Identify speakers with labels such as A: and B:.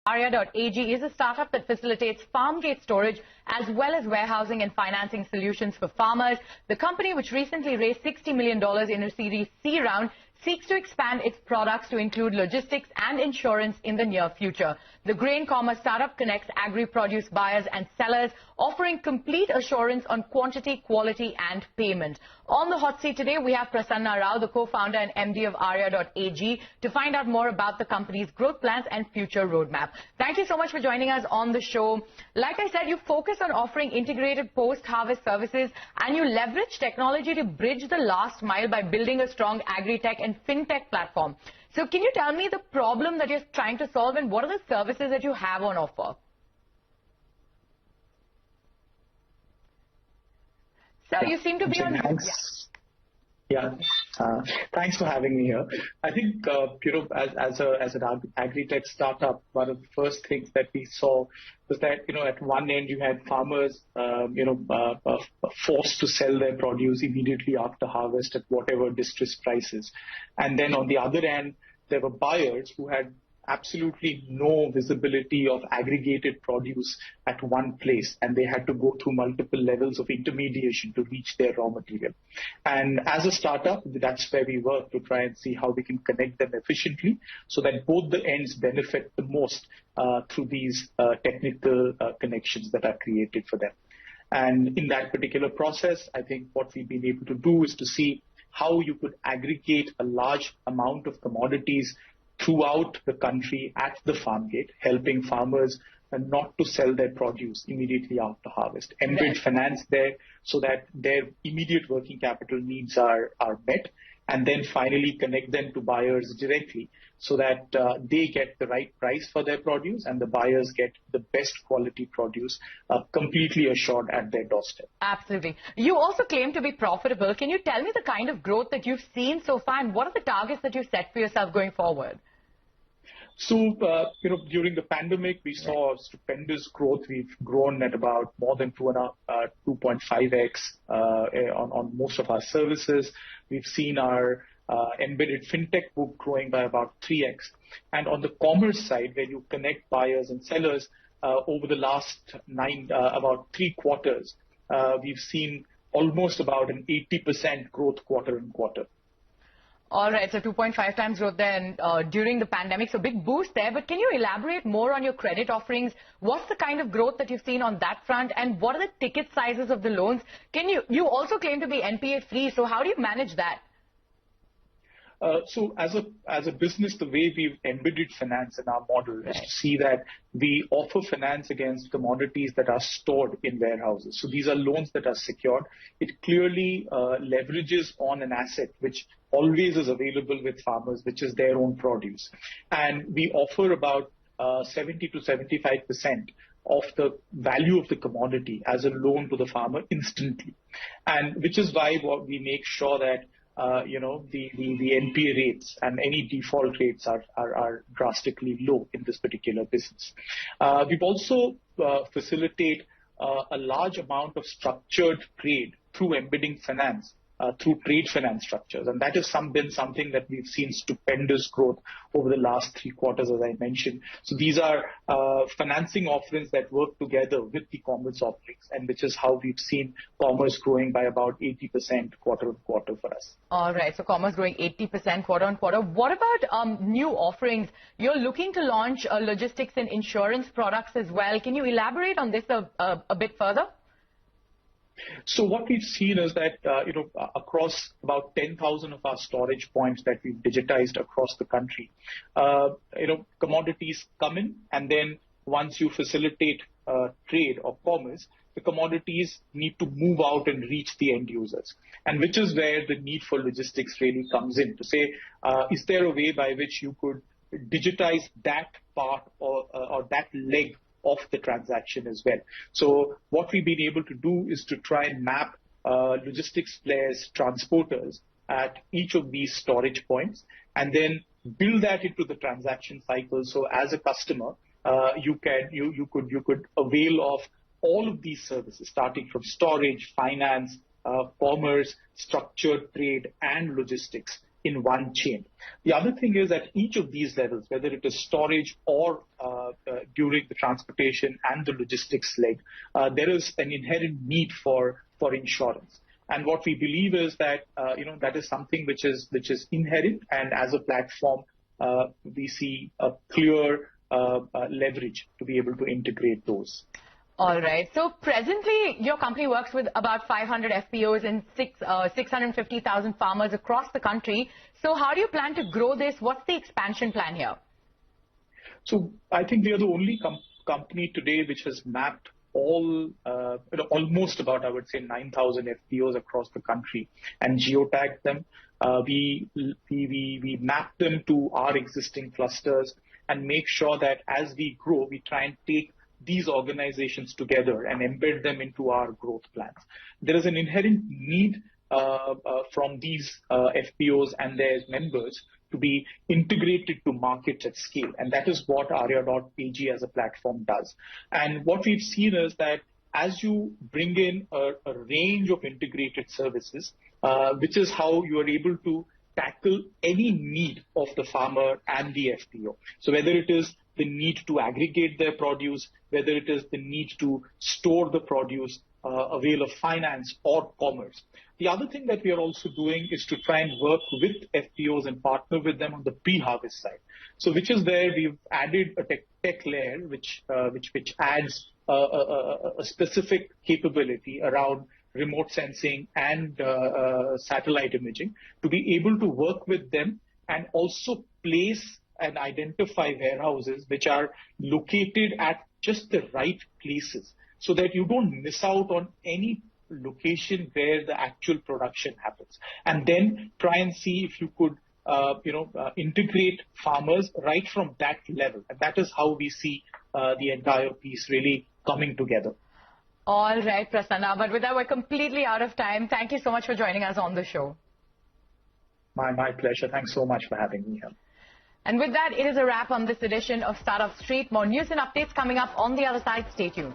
A: Arya.ag is a startup that facilitates farm gate storage as well as warehousing and financing solutions for farmers. The company, which recently raised $60 million in a Series C round, seeks to expand its products to include logistics and insurance in the near future. The grain commerce startup connects agri-produce buyers and sellers, offering complete assurance on quantity, quality and payment. On the hot seat today, we have Prasanna Rao, the co-founder and MD of Arya.ag, to find out more about the company's growth plans and future roadmap. Thank you so much for joining us on the show. Like I said, you focus on offering integrated post-harvest services and you leverage technology to bridge the last mile by building a strong agri-tech and fintech platform. So can you tell me the problem that you're trying to solve and what are the services that you have on offer? So you seem to be on...
B: Thanks. Yeah. Thanks for having me here. I think, as an agri-tech startup, one of the first things that we saw was that, at one end you had farmers, forced to sell their produce immediately after harvest at whatever distressed prices. And then on the other end, there were buyers who had absolutely no visibility of aggregated produce at one place, and they had to go through multiple levels of intermediation to reach their raw material. And as a startup, that's where we work to try and see how we can connect them efficiently so that both the ends benefit the most through these technical connections that are created for them. And in that particular process, I think what we've been able to do is to see how you could aggregate a large amount of commodities throughout the country at the farm gate, helping farmers not to sell their produce immediately after harvest. Embed finance there so that their immediate working capital needs are met, and then finally connect them to buyers directly so that they get the right price for their produce and the buyers get the best quality produce completely assured at their doorstep.
A: Absolutely. You also claim to be profitable. Can you tell me the kind of growth that you've seen so far and what are the targets that you've set for yourself going forward?
B: So, during the pandemic, we saw stupendous growth. We've grown at about more than 2.5x on most of our services. We've seen our embedded fintech book growing by about 3x. And on the commerce side, where you connect buyers and sellers, over the last about 3 quarters, we've seen almost about an 80% growth quarter on quarter.
A: All right, so 2.5 times growth then during the pandemic, so big boost there. But can you elaborate more on your credit offerings? What's the kind of growth that you've seen on that front, and what are the ticket sizes of the loans? You also claim to be NPA free, so how do you manage that?
B: So as a business, the way we've embedded finance in our model is to see that we offer finance against commodities that are stored in warehouses. So these are loans that are secured. It clearly leverages on an asset which always is available with farmers, which is their own produce. And we offer about 70 to 75% of the value of the commodity as a loan to the farmer instantly. And which is why we make sure that the NPA rates and any default rates are drastically low in this particular business. We've also facilitate a large amount of structured trade through embedding finance, through trade finance structures. And that has been something that we've seen stupendous growth over the last 3 quarters, as I mentioned. So these are financing offerings that work together with the commerce offerings, and which is how we've seen commerce growing by about 80% quarter on quarter for us.
A: All right, so commerce growing 80% quarter on quarter. What about new offerings? You're looking to launch logistics and insurance products as well. Can you elaborate on this a bit further?
B: So what we've seen is that, across about 10,000 of our storage points that we've digitized across the country, commodities come in, and then once you facilitate trade or commerce, the commodities need to move out and reach the end users. And which is where the need for logistics really comes in to say, is there a way by which you could digitize that part or that leg of the transaction as well? So what we've been able to do is to try and map logistics players, transporters at each of these storage points, and then build that into the transaction cycle. So as a customer, you could avail of all of these services, starting from storage, finance, commerce, structured trade, and logistics in one chain. The other thing is at each of these levels, whether it is storage or during the transportation and the logistics leg, there is an inherent need for insurance. And what we believe is that that is something which is inherent, and as a platform, we see a clear leverage to be able to integrate those.
A: All right. So presently, your company works with about 500 FPOs and 650,000 farmers across the country. So how do you plan to grow this? What's the expansion plan here?
B: So I think we are the only company today which has mapped almost about, I would say, 9,000 FPOs across the country and geotagged them. We map them to our existing clusters and make sure that as we grow, we try and take these organizations together and embed them into our growth plans. There is an inherent need from these FPOs and their members to be integrated to markets at scale. And that is what Arya.ag as a platform does. And what we've seen is that as you bring in a range of integrated services, which is how you are able to tackle any need of the farmer and the FPO. So whether it is the need to aggregate their produce, whether it is the need to store the produce, avail of finance or commerce. The other thing that we are also doing is to try and work with FPOs and partner with them on the pre-harvest side. So which is where we've added a tech layer which adds a specific capability around remote sensing and satellite imaging to be able to work with them and also place and identify warehouses which are located at just the right places so that you don't miss out on any location where the actual production happens. And then try and see if you could integrate farmers right from that level. And that is how we see the entire piece really coming together.
A: All right, Prasanna. But with that, we're completely out of time. Thank you so much for joining us on the show.
B: My pleasure. Thanks so much for having me here.
A: And with that, it is a wrap on this edition of Startup Street. More news and updates coming up on the other side. Stay tuned.